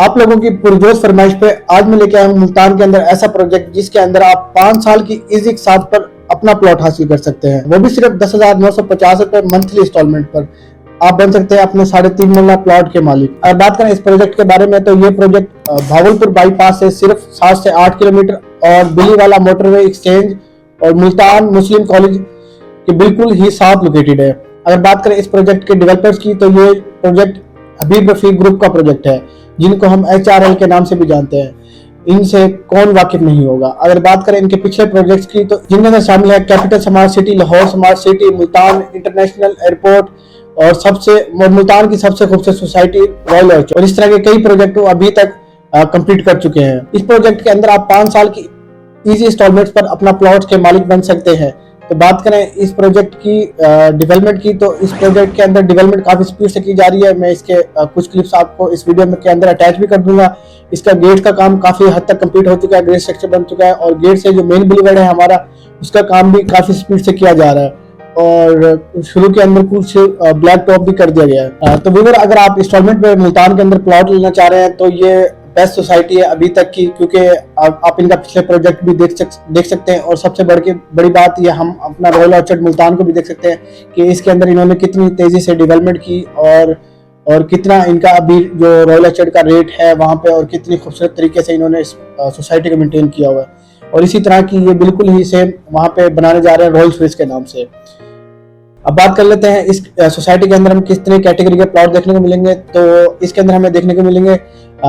आप लोगों की पुरजोश फरमाइश पे आज मैं लेके आया हूँ मुल्तान के अंदर ऐसा प्रोजेक्ट जिसके अंदर आप 5 साल की इजी के साथ पर अपना प्लॉट हासिल कर सकते हैं, वो भी सिर्फ 10,950 रुपए मंथली इंस्टॉलमेंट पर आप बन सकते हैं अपने 3.5 मरला प्लॉट के मालिक। अगर बात करें इस प्रोजेक्ट के बारे में तो ये प्रोजेक्ट भावलपुर बाईपास से सिर्फ 7 से 8 किलोमीटर और बिलीवाला मोटरवे एक्सचेंज और मुल्तान मुस्लिम कॉलेज के बिल्कुल ही साथ लोकेटेड है। अगर बात करें इस प्रोजेक्ट के डेवलपर्स की तो ये प्रोजेक्ट हबीब रफीक ग्रुप का प्रोजेक्ट है, जिनको हम HRL के नाम से भी जानते हैं। इनसे कौन वाकिफ नहीं होगा। अगर बात करें इनके पिछले प्रोजेक्ट्स की तो जिनमें शामिल है capital smart city, Lahore smart city, Multan international airport और मुल्तान की सबसे खूबसूरत सोसाइटी रॉयल ऑर्चर्ड, और इस तरह के कई प्रोजेक्ट वो अभी तक कंप्लीट कर चुके हैं। इस प्रोजेक्ट के अंदर आप 5 साल की इजी इंस्टॉलमेंट्स पर अपना प्लॉट के मालिक बन सकते हैं। तो बात करें इस प्रोजेक्ट की डेवलपमेंट की तो इस प्रोजेक्ट के अंदर डेवलपमेंट काफी स्पीड से की जा रही है। मैं इसके कुछ क्लिप्स आपको इस वीडियो में के अंदर अटैच भी कर दूंगा। इसका गेट का काम काफी हद तक कंप्लीट हो चुका है, गेट स्ट्रक्चर बन चुका है और गेट से जो मेन बुलेवार्ड है हमारा, उसका काम भी काफी स्पीड से किया जा रहा है और शुरू के अंदर कुछ ब्लैक टॉप भी कर दिया गया है। तो व्यूअर, अगर आप इंस्टॉलमेंट में मुल्तान के अंदर प्लॉट लेना चाह रहे हैं तो ये बेस्ट सोसाइटी है अभी तक की, क्योंकि आप इनका पिछले प्रोजेक्ट भी देख सकते हैं और सबसे बड़ी बात ये हम अपना रॉयल ऑर्चर्ड मुल्तान को भी देख सकते हैं कि इसके अंदर इन्होंने कितनी तेजी से डेवलपमेंट की और कितना इनका अभी जो रॉयल ऑर्चर्ड का रेट है वहाँ पे और कितनी खूबसूरत तरीके से इन्होंने इस सोसाइटी को मेंटेन किया हुआ है। और इसी तरह की ये बिल्कुल ही सेम वहाँ पे बनाने जा रहे हैं रॉयल स्विस के नाम से। अब बात कर लेते हैं इस सोसाइटी के अंदर हम कितने कैटेगरी के प्लॉट देखने को मिलेंगे। तो इसके अंदर हमें देखने को मिलेंगे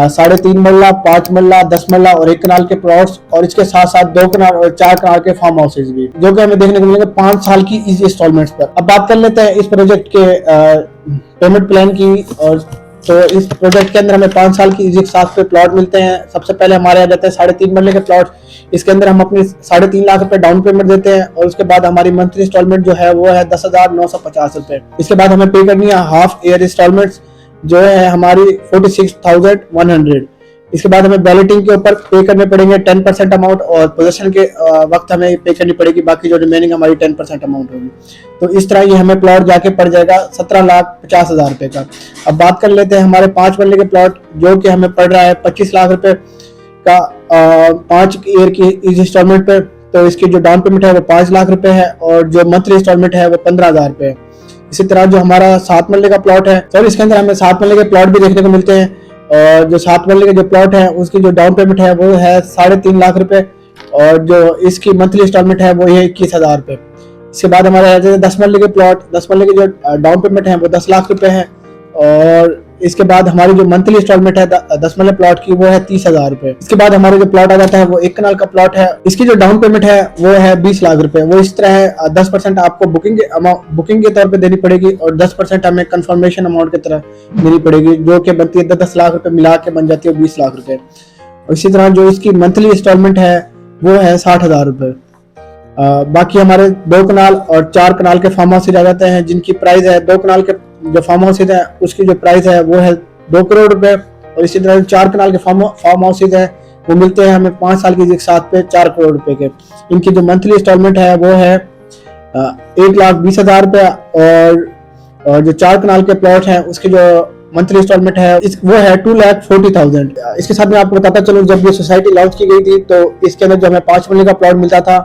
3.5 मरला, 5 मरला, 10 मरला और 1 कनाल के प्लॉट्स, और इसके साथ साथ 2 कनाल और 4 कनाल के फार्म हाउसेज भी, जो कि हमें देखने को मिलेंगे 5 साल की इजी इंस्टॉलमेंट्स पर। अब बात कर लेते हैं इस प्रोजेक्ट के पेमेंट प्लान की। और तो इस प्रोजेक्ट के अंदर हमें 5 साल की इजी के साथ पे प्लॉट मिलते हैं। सबसे पहले हमारे आ जाते हैं 3.5 मरले के प्लॉट। इसके अंदर हम अपने 3.5 लाख रुपए डाउन पेमेंट देते हैं और उसके बाद हमारी मंथली इंस्टॉलमेंट जो है वो है 10,950 रुपए। इसके बाद हमें पे करनी है हाफ ईयर इंस्टॉलमेंट्स जो है हमारी 46,100। इसके बाद हमें बैलेटिंग के ऊपर पे करने पड़ेंगे 10% अमाउंट और पोजेशन के वक्त हमें पे करनी पड़ेगी बाकी जो रिमेनिंग हमारी 10% अमाउंट होगी। तो इस तरह ये हमें प्लॉट जाके पड़ जाएगा 17,50,000 रुपए का। अब बात कर लेते हैं हमारे 5 मरले के प्लॉट, जो कि हमें पड़ रहा है 25 लाख रुपए का 5 ईयर की इस इंस्टॉलमेंट पे। तो इसकी जो डाउन पेमेंट है वो 5 लाख रुपए है और जो मंथली इंस्टॉलमेंट है वो 15,000 रुपए है। इसी तरह जो हमारा 7 मरले का प्लॉट है, तो इसके अंदर हमें 7 मरले के प्लॉट भी देखने को मिलते हैं और जो 7 मरले के जो प्लॉट है उसकी जो डाउन पेमेंट है वो है 3.5 लाख रुपए और जो इसकी मंथली इंस्टॉलमेंट है वो है 21,000 रुपए। इसके बाद हमारे 10 मरले के प्लॉट, 10 मरले के जो डाउन पेमेंट है वो 10 लाख रुपए है और इसके बाद हमारी जो मंथली इंस्टॉलमेंट है 10 मरले प्लॉट की वो है 30,000 रुपए। इसके बाद हमारे जो प्लॉट आ जाता है वो 1 कनाल का प्लॉट है, इसकी जो डाउन पेमेंट है वो है 20 लाख रुपए। वो इस तरह है 10% आपको बुकिंग के तौर पे देनी पड़ेगी और 10% हमें कंफर्मेशन अमाउंट की तरह देनी पड़ेगी, जो कि बनती है 10 लाख रुपए मिला के बन जाती है 20 लाख रुपए। और इसी तरह जो इसकी मंथली इंस्टॉलमेंट है वो है 60,000 रुपए। बाकी हमारे 2 कनाल और 4 कनाल के फार्म हाउस आ जाते हैं, जिनकी प्राइस है 2 कनाल के जो फार्म हाउस है उसकी जो प्राइस है वो है 2 करोड़ रुपए और इसी तरह 4 कनाल के फार्म हाउस है वो मिलते हैं हमें 5 साल की साथ पे 4 करोड़ रुपए के। इनकी जो मंथली इंस्टॉलमेंट है वो है 1,20,000 रुपए और जो 4 कनाल के प्लॉट हैं उसकी जो मंथली इंस्टॉलमेंट है वो है 2,40,000। इसके साथ मैं आपको बताता चलूं, जब ये सोसाइटी लॉन्च की गई थी तो इसके अंदर जो हमें 5 मरले का प्लॉट मिलता था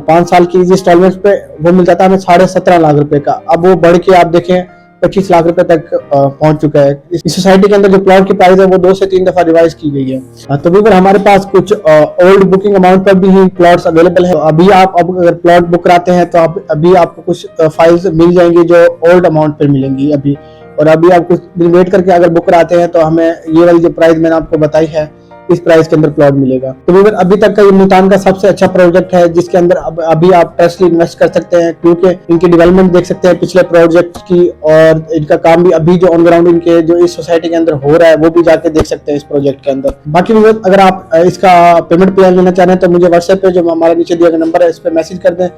5 साल की इंस्टॉलमेंट पे वो मिलता था हमें 17.5 लाख रुपए का। अब वो बढ़ के आप देखें 25 लाख रुपए तक पहुंच चुका है। इस सोसाइटी के अंदर जो प्लॉट की प्राइस है वो 2 से 3 दफा रिवाइज की गई है। तो भी हमारे पास कुछ ओल्ड बुकिंग अमाउंट पर भी ही प्लॉट्स अवेलेबल है। अभी आप अगर प्लॉट बुक कराते हैं तो अभी आपको कुछ फाइल्स मिल जाएंगी जो ओल्ड अमाउंट पर मिलेंगी अभी, और अभी आप कुछ दिन वेट करके अगर बुक कराते हैं तो हमें ये वाली जो प्राइस मैंने आपको बताई है इस प्राइस के अंदर प्लॉट मिलेगा। तो व्यूअर, अभी तक का ये मुल्तान का सबसे अच्छा प्रोजेक्ट है जिसके अंदर अभी आप ट्रस्टली इन्वेस्ट कर सकते हैं, क्योंकि इनकी डेवलपमेंट देख सकते हैं पिछले प्रोजेक्ट की और इनका काम भी अभी जो ऑन ग्राउंड इनके जो इस सोसाइटी के अंदर हो रहा है वो भी जाके देख सकते हैं इस प्रोजेक्ट के अंदर। बाकी व्यूअर, अगर आप इसका पेमेंट प्लान लेना चाह रहे हैं तो मुझे व्हाट्सएप पे जो हमारे नीचे दिया गया नंबर है इस पर मैसेज कर दें,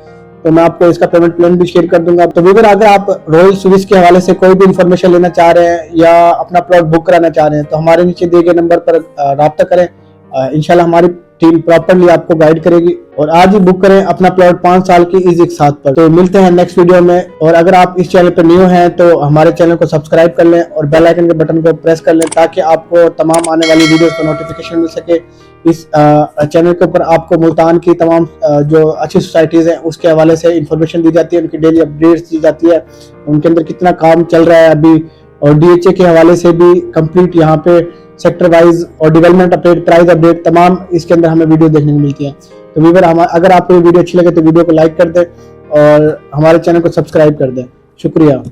तो मैं आपको इसका पेमेंट प्लान भी शेयर कर दूंगा। तो व्यूअर, अगर आप रॉयल स्विस के हवाले से कोई भी इंफॉर्मेशन लेना चाह रहे हैं या अपना प्लॉट बुक कराना चाह रहे हैं तो हमारे नीचे दिए गए नंबर पर राब्ता करें। इंशाल्लाह हमारी टीम प्रॉपर्ली आपको गाइड करेगी और आज ही बुक करें अपना प्लॉट 5 साल की इजी के साथ पर। तो मिलते हैं नेक्स्ट वीडियो में। और अगर आप इस चैनल पर न्यू हैं तो हमारे चैनल को सब्सक्राइब कर लें और बेल आइकन के बटन को प्रेस कर लें ताकि आपको तमाम आने वाली वीडियोस का नोटिफिकेशन मिल सके। इस चैनल के ऊपर आपको मुल्तान की तमाम जो अच्छी सोसाइटीज़ हैं उसके हवाले से इंफॉर्मेशन दी जाती है, उनकी डेली अपडेट्स दी जाती है, उनके अंदर कितना काम चल रहा है अभी, और DHA के हवाले से भी कंप्लीट यहाँ पे सेक्टर वाइज और डेवलपमेंट अपडेट, प्राइस अपडेट तमाम इसके अंदर हमें वीडियो देखने को मिलती है। तो व्यूअर, अगर आपको ये वीडियो अच्छी लगे तो वीडियो को लाइक कर दें और हमारे चैनल को सब्सक्राइब कर दें। शुक्रिया।